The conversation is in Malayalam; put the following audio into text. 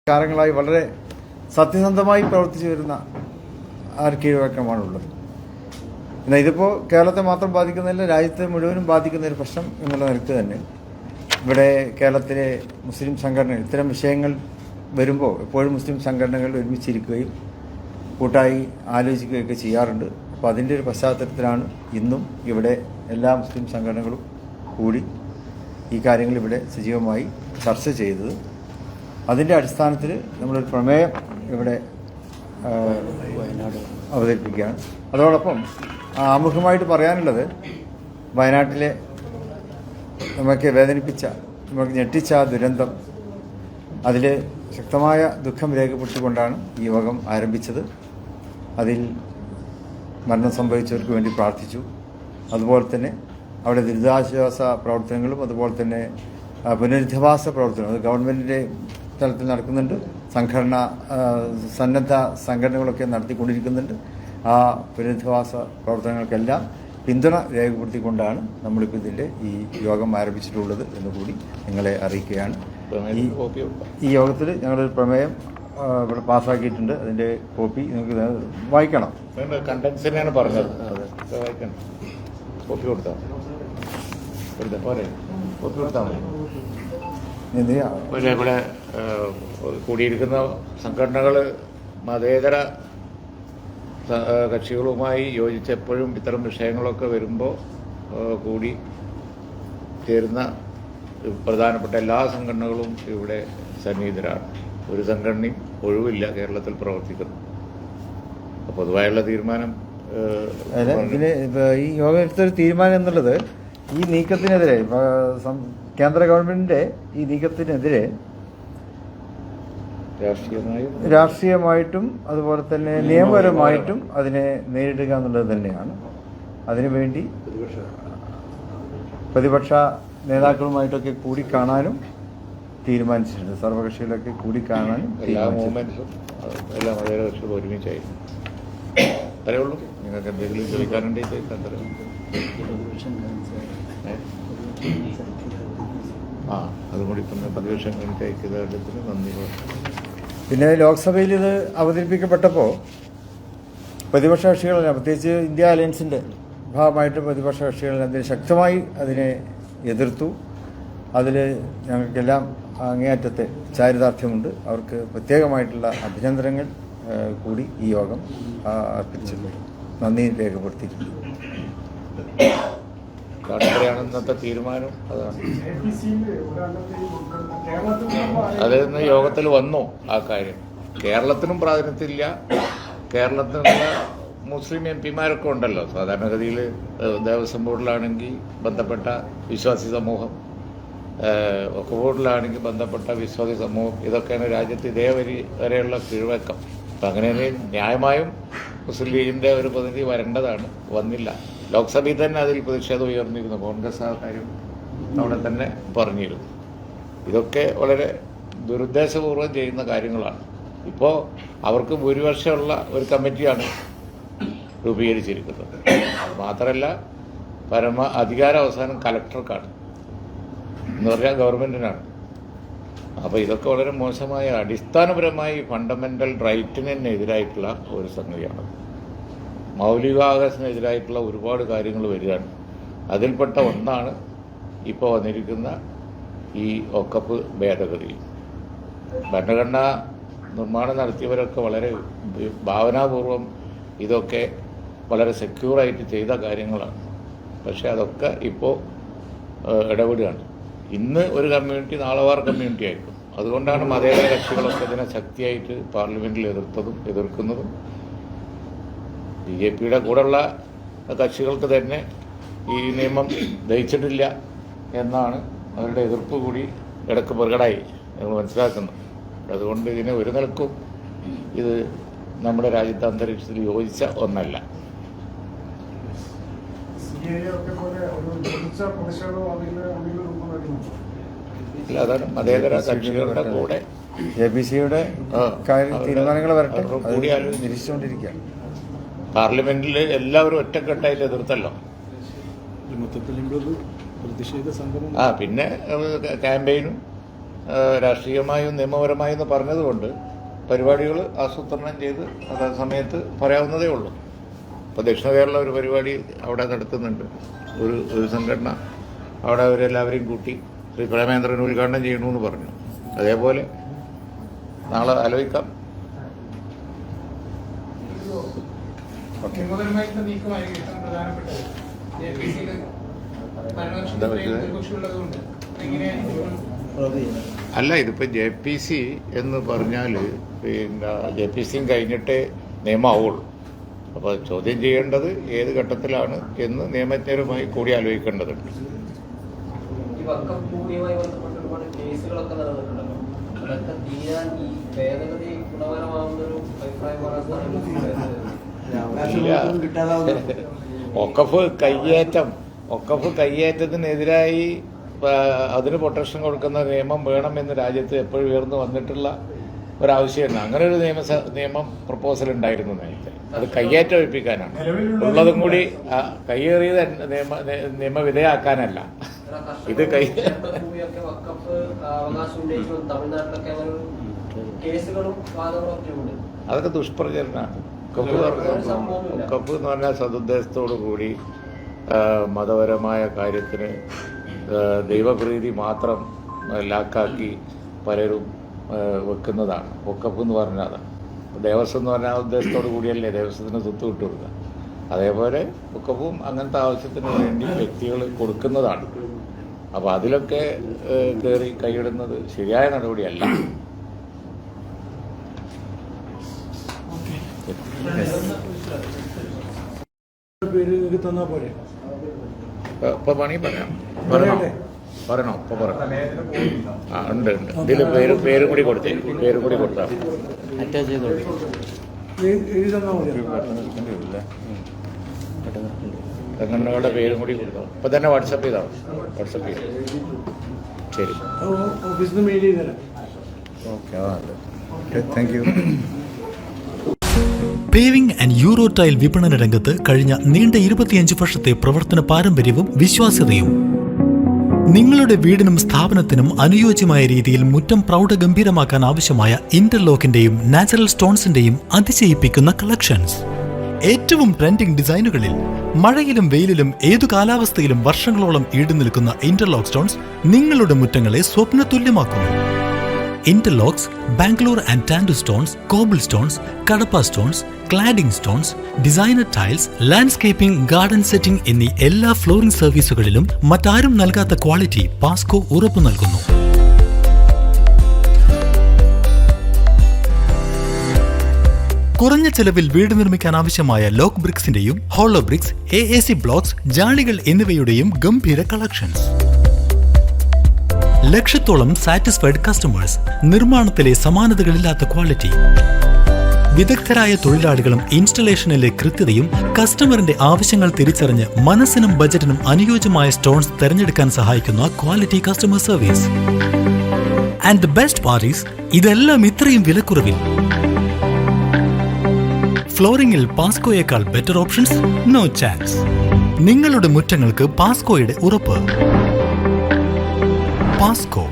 കാലങ്ങളായി വളരെ സത്യസന്ധമായി പ്രവർത്തിച്ചു വരുന്ന കീഴ്വഴക്കമാണുള്ളത്. എന്നാൽ ഇതിപ്പോൾ കേരളത്തെ മാത്രം ബാധിക്കുന്നില്ല, രാജ്യത്തെ മുഴുവനും ബാധിക്കുന്ന ഒരു പ്രശ്നം എന്നുള്ള നിലയ്ക്ക് തന്നെ ഇവിടെ കേരളത്തിലെ മുസ്ലിം സംഘടനകൾ ഇത്തരം വിഷയങ്ങൾ വരുമ്പോൾ എപ്പോഴും മുസ്ലിം സംഘടനകൾ ഒരുമിച്ചിരിക്കുകയും കൂട്ടായി ആലോചിക്കുകയൊക്കെ ചെയ്യാറുണ്ട്. അപ്പോൾ അതിൻ്റെ ഒരു പശ്ചാത്തലത്തിലാണ് ഇന്നും ഇവിടെ എല്ലാ മുസ്ലിം സംഘടനകളും കൂടി ഈ കാര്യങ്ങൾ ഇവിടെ സജീവമായി ചർച്ച ചെയ്തത്. അതിൻ്റെ അടിസ്ഥാനത്തിൽ നമ്മളൊരു പ്രമേയം ഇവിടെ അവതരിപ്പിക്കുകയാണ്. അതോടൊപ്പം ആമുഖമായിട്ട് പറയാനുള്ളത്, വയനാട്ടിലെ നമുക്ക് വേദനിപ്പിച്ച, നമുക്ക് ഞെട്ടിച്ച ആ ദുരന്തം, അതിൽ ശക്തമായ ദുഃഖം രേഖപ്പെടുത്തിക്കൊണ്ടാണ് ഈ യോഗം ആരംഭിച്ചത്. അതിൽ മരണം സംഭവിച്ചവർക്ക് വേണ്ടി പ്രാർത്ഥിച്ചു. അതുപോലെ തന്നെ അവിടെ ദുരിതാശ്വാസ പ്രവർത്തനങ്ങളും അതുപോലെ തന്നെ പുനരധിവാസ പ്രവർത്തനങ്ങളും അത് ഗവൺമെൻറ്റിൻ്റെ തലത്തിൽ നടക്കുന്നുണ്ട്. സന്നദ്ധ സംഘടനകളൊക്കെ നടത്തിക്കൊണ്ടിരിക്കുന്നുണ്ട്. ആ പുനരധിവാസ പ്രവർത്തനങ്ങൾക്കെല്ലാം പിന്തുണ രേഖപ്പെടുത്തിക്കൊണ്ടാണ് നമ്മളിപ്പോൾ ഇതിൻ്റെ ഈ യോഗം ആരംഭിച്ചിട്ടുള്ളത് എന്ന് കൂടി നിങ്ങളെ അറിയിക്കുകയാണ്. ഈ യോഗത്തിൽ ഞങ്ങളൊരു പ്രമേയം ഇവിടെ പാസ്സാക്കിയിട്ടുണ്ട്. അതിൻ്റെ കോപ്പി നിങ്ങൾക്ക് വായിക്കണം. കണ്ടൻസിനെയാണ് പറഞ്ഞത്. വായിക്കണം. കോപ്പി കൊടുത്താൽ കോപ്പി കൊടുത്താൽ മതി. ഇവിടെ കൂടിയിരിക്കുന്ന സംഘടനകൾ മതേതര കക്ഷികളുമായി യോജിച്ചെപ്പോഴും ഇത്തരം വിഷയങ്ങളൊക്കെ വരുമ്പോൾ കൂടി ചേരുന്ന പ്രധാനപ്പെട്ട എല്ലാ സംഘടനകളും ഇവിടെ സന്നിഹിതരാണ്. ഒരു സംഘടനയും ഒഴിവില്ല കേരളത്തിൽ പ്രവർത്തിക്കുന്നു. അപ്പോൾ പൊതുവായുള്ള തീരുമാനം ഇതിന് ഈ യോഗം എടുത്തൊരു തീരുമാനം എന്നുള്ളത് ഈ നീക്കത്തിനെതിരെ, കേന്ദ്ര ഗവൺമെന്റിന്റെ ഈ നീക്കത്തിനെതിരെ രാഷ്ട്രീയമായിട്ടും അതുപോലെ തന്നെ നിയമപരമായിട്ടും അതിനെ നേരിടുക എന്നുള്ളത് തന്നെയാണ്. അതിനുവേണ്ടി പ്രതിപക്ഷ നേതാക്കളുമായിട്ടൊക്കെ കൂടിക്കാണാനും തീരുമാനിച്ചിട്ടുണ്ട്. സർവകക്ഷികളൊക്കെ കൂടിക്കാണാനും എല്ലാ മൂവ്മെന്റ്സും എല്ലാ മതകക്ഷികളും ഒരുമിച്ചായിരുന്നു. അത്രേ ഉള്ളൂ. നിങ്ങൾക്ക് എന്തെങ്കിലും ചോദിക്കാനുണ്ടെങ്കിൽ ചോദിക്കാൻ തരാം. അതും കൂടി ഇപ്പം പ്രതിപക്ഷം ഐക്യദാർഢ്യത്തിന് നന്ദി. പിന്നെ ലോക്സഭയിൽ ഇത് അവതരിപ്പിക്കപ്പെട്ടപ്പോൾ പ്രതിപക്ഷ കക്ഷികളല്ല, പ്രത്യേകിച്ച് ഇന്ത്യ അലയൻസിൻ്റെ ഭാഗമായിട്ട് പ്രതിപക്ഷ കക്ഷികൾ അതിന് ശക്തമായി അതിനെ എതിർത്തു. അതിൽ ഞങ്ങൾക്കെല്ലാം അങ്ങേയറ്റത്തെ ചാരിതാർത്ഥ്യമുണ്ട്. അവർക്ക് പ്രത്യേകമായിട്ടുള്ള അഭിനന്ദനങ്ങൾ കൂടി ഈ യോഗം അർപ്പിച്ചിട്ടുണ്ട്, നന്ദി രേഖപ്പെടുത്തിയിട്ടുണ്ട്. ഇന്നത്തെ തീരുമാനം അതാണ്. അതിന്ന് യോഗത്തിൽ വന്നു ആ കാര്യം. കേരളത്തിനും പ്രാതിനിധ്യമില്ല. കേരളത്തിലുള്ള മുസ്ലിം MP-മാരൊക്കെ ഉണ്ടല്ലോ. സാധാരണഗതിയിൽ ദേവസ്വം ബോർഡിലാണെങ്കിൽ ബന്ധപ്പെട്ട വിശ്വാസി സമൂഹം, ഒക്കെ ബോർഡിലാണെങ്കിൽ ബന്ധപ്പെട്ട വിശ്വാസി സമൂഹം, ഇതൊക്കെയാണ് രാജ്യത്ത് വരെയുള്ള കീഴ്വഴക്കം. അപ്പം അങ്ങനെ ന്യായമായും മുസ്ലിം ലീഗിൻ്റെ ഒരു പ്രതിനിധി വരേണ്ടതാണ്. വന്നില്ല. ലോക്സഭയിൽ തന്നെ അതിൽ പ്രതിഷേധം ഉയർന്നിരുന്നു. കോൺഗ്രസ് ആ കാര്യം അവിടെ തന്നെ പറഞ്ഞിരുന്നു. ഇതൊക്കെ വളരെ ദുരുദ്ദേശപൂർവ്വം ചെയ്യുന്ന കാര്യങ്ങളാണ്. ഇപ്പോൾ അവർക്ക് ഭൂരിപക്ഷമുള്ള ഒരു കമ്മിറ്റിയാണ് രൂപീകരിച്ചിരിക്കുന്നത്. മാത്രമല്ല അധികാരം അവസാനം കലക്ടർക്കാണ് എന്ന് പറഞ്ഞാൽ ഗവൺമെൻറ്റിനാണ്. അപ്പോൾ ഇതൊക്കെ വളരെ മോശമായ, അടിസ്ഥാനപരമായി ഫണ്ടമെൻ്റൽ റൈറ്റിന് എതിരായിട്ടുള്ള ഒരു സംഗതിയാണ്. മൗലികാവകാശത്തിനെതിരായിട്ടുള്ള ഒരുപാട് കാര്യങ്ങൾ വരികയാണ്. അതിൽപ്പെട്ട ഒന്നാണ് ഇപ്പോൾ വന്നിരിക്കുന്ന ഈ ഒക്കപ്പ് ഭേദഗതി. ഭരണഘടനാ നിർമ്മാണം നടത്തിയവരൊക്കെ വളരെ ഭാവനാപൂർവം ഇതൊക്കെ വളരെ സെക്യൂറായിട്ട് ചെയ്ത കാര്യങ്ങളാണ്. പക്ഷേ അതൊക്കെ ഇപ്പോൾ ഇടപെടുകയാണ്. ഇന്ന് ഒരു കമ്മ്യൂണിറ്റി നാളെ വേറെ കമ്മ്യൂണിറ്റി ആയിരിക്കും. അതുകൊണ്ടാണ് മതേതര കക്ഷികളൊക്കെ ഇതിനെ ശക്തിയായിട്ട് പാർലമെൻറ്റിൽ എതിർക്കുന്നതും. BJP-യുടെ കൂടെയുള്ള കക്ഷികൾക്ക് തന്നെ ഈ നിയമം ദഹിച്ചിട്ടില്ല എന്നാണ് അവരുടെ എതിർപ്പ് കൂടി ഇടയ്ക്ക് പ്രകടമായി ഞങ്ങൾ മനസ്സിലാക്കുന്നത്. അതുകൊണ്ട് ഇതിനെ ഒരു നിലക്കും ഇത് നമ്മുടെ രാജ്യത്തെ അന്തരീക്ഷത്തിൽ യോജിച്ച ഒന്നല്ല. അതാണ് മതേതര കക്ഷികളുടെ കൂടെ APC-യുടെ തീരുമാനങ്ങൾ വരട്ടെ, കൂടി നിരീക്ഷിച്ചുകൊണ്ടിരിക്കുകയാണ്. പാർലമെന്റിൽ എല്ലാവരും ഒറ്റക്കെട്ടായിട്ട് എതിർത്തല്ലോ. മൊത്തത്തിൽ പ്രതിഷേധ സംഗമം പിന്നെ ക്യാമ്പയിനും രാഷ്ട്രീയമായും നിയമപരമായും എന്ന് പറഞ്ഞതുകൊണ്ട് പരിപാടികൾ ആസൂത്രണം ചെയ്ത് അതേ സമയത്ത് പറയാവുന്നതേ ഉള്ളൂ. ഇപ്പോൾ ദക്ഷിണ കേരള ഒരു പരിപാടി അവിടെ നടത്തുന്നുണ്ട്, ഒരു സംഘടന അവിടെ അവരെല്ലാവരെയും കൂട്ടി ശ്രീ പ്രേമേന്ദ്രൻ ഉദ്ഘാടനം ചെയ്യണമെന്ന് പറഞ്ഞു. അതേപോലെ നാളെ ആലോചിക്കാം. അല്ല, ഇതിപ്പോൾ JPC എന്ന് പറഞ്ഞാൽ പിന്നെ JPC കഴിഞ്ഞിട്ടേ നിയമമാവുള്ളൂ. അപ്പോൾ ചോദ്യം ചെയ്യേണ്ടത് ഏത് ഘട്ടത്തിലാണ് എന്ന് നിയമജ്ഞരുമായി കൂടി ആലോചിക്കേണ്ടതുണ്ട്. ഒക്കഫ് കയ്യേറ്റത്തിനെതിരായി അതിന് പ്രൊട്ടക്ഷൻ കൊടുക്കുന്ന നിയമം വേണമെന്ന് രാജ്യത്ത് എപ്പോഴും ഉയർന്നു വന്നിട്ടുള്ള ഒരാവശ്യമാണ്. അങ്ങനെ ഒരു നിയമം പ്രപ്പോസൽ ഉണ്ടായിരുന്നു നേരത്തെ. അത് കയ്യേറ്റം ഒഴിപ്പിക്കാനാണ്. ഉള്ളതും കൂടി കയ്യേറിയത് നിയമവിധേയാക്കാനല്ല. ഇത് അതൊക്കെ ദുഷ്പ്രചരണമാണ്. ഒക്കഫ് എന്ന് പറഞ്ഞാൽ സതുദ്ദേശത്തോടു കൂടി മതപരമായ കാര്യത്തിന് ദൈവപ്രീതി മാത്രം ലാക്കാക്കി പലരും വെക്കുന്നതാണ് ഒക്കഫ് എന്ന് പറഞ്ഞാൽ. അതാണ് ദേവസ്വം എന്ന് പറഞ്ഞാൽ ഉദ്ദേശത്തോടു കൂടിയല്ലേ ദേവസ്വത്തിന് സ്വത്ത് വിട്ടുകൊടുക്കുക. അതേപോലെ ഒക്കഫും അങ്ങനത്തെ ആവശ്യത്തിന് വേണ്ടി വ്യക്തികൾ കൊടുക്കുന്നതാണ്. അപ്പോൾ അതിലൊക്കെ കയറി കൈയിടുന്നത് ശരിയായ നടപടിയല്ല. ഇപ്പൊ പണി പറയണോ? ഇപ്പൊ പറയണം. ഉണ്ട്. ഇതിൽ പേര് കൂടി കൊടുത്തേ. പേര് കൂടി കൊടുത്താൽ തെങ്ങണ്ണയുടെ പേരും കൂടി കൊടുത്താൽ ഇപ്പൊ തന്നെ വാട്സപ്പ് ചെയ്താൽ ശരി. Okay, thank you. Paving and euro tile വിപണന രംഗത്ത് കഴിഞ്ഞ നീണ്ട 25 വർഷത്തെ പ്രവർത്തന പാരമ്പര്യവും വിശ്വാസ്യതയും. നിങ്ങളുടെ വീടിനും സ്ഥാപനത്തിനും അനുയോജ്യമായ രീതിയിൽ മുറ്റം പ്രൗഢഗംഭീരമാക്കാൻ ആവശ്യമായ ഇന്റർലോക്കിന്റെയും നാച്ചുറൽ സ്റ്റോൺസിന്റെയും അതിശയിപ്പിക്കുന്ന കളക്ഷൻസ്. ഏറ്റവും ട്രെൻഡിംഗ് ഡിസൈനുകളിൽ മഴയിലും വെയിലിലും ഏതു കാലാവസ്ഥയിലും വർഷങ്ങളോളം ഈടുനിൽക്കുന്ന ഇന്റർലോക്ക് സ്റ്റോൺസ് നിങ്ങളുടെ മുറ്റങ്ങളെ സ്വപ്നതുല്യമാക്കുന്നു. Interlocks, Bangalore and Tandur stones, cobble stones, Kadapa stones, cladding stones, designer tiles, landscaping, garden setting എന്നീ എല്ലാ ഫ്ലോറിംഗ് സർവീസുകളിലും മറ്റാരും നൽകാത്ത ക്വാളിറ്റി പാസ്കോ ഉറപ്പു നൽകുന്നു. കുറഞ്ഞ ചെലവിൽ വീട് നിർമ്മിക്കാൻ ആവശ്യമായ ലോക്ക് ബ്രിക്സിന്റെയും ഹോളോ ബ്രിക്സ്, AAC ബ്ലോക്സ്, ജാളികൾ എന്നിവയുടെയും ഗംഭീര കളക്ഷൻസ്. ലക്ഷത്തോളം സാറ്റിസ്ഫൈഡ് കസ്റ്റമേഴ്സ്, നിർമ്മാണത്തിലെ സമാനതകളില്ലാത്ത ക്വാളിറ്റി, വിദഗ്ധരായ തൊഴിലാളികളും ഇൻസ്റ്റലേഷനിലെ കൃത്യതയും കസ്റ്റമറിന്റെ ആവശ്യങ്ങൾ തിരിച്ചറിഞ്ഞ് മനസ്സിനും ബജറ്റിനും അനുയോജ്യമായ സ്റ്റോൺസ് തിരഞ്ഞെടുക്കാൻ സഹായിക്കുന്ന quality customer service. And the best parties, ഇതെല്ലാം ഇത്രയും വിലക്കുറവിൽ. ഫ്ലോറിംഗിൽ പാസ്കോയേക്കാൾ ബെറ്റർ ഓപ്ഷൻസ് നോ ചാൻസ്. നിങ്ങളുടെ മുറ്റങ്ങൾക്ക് പാസ്കോയുടെ ഉറപ്പ്. പാസ്കോ.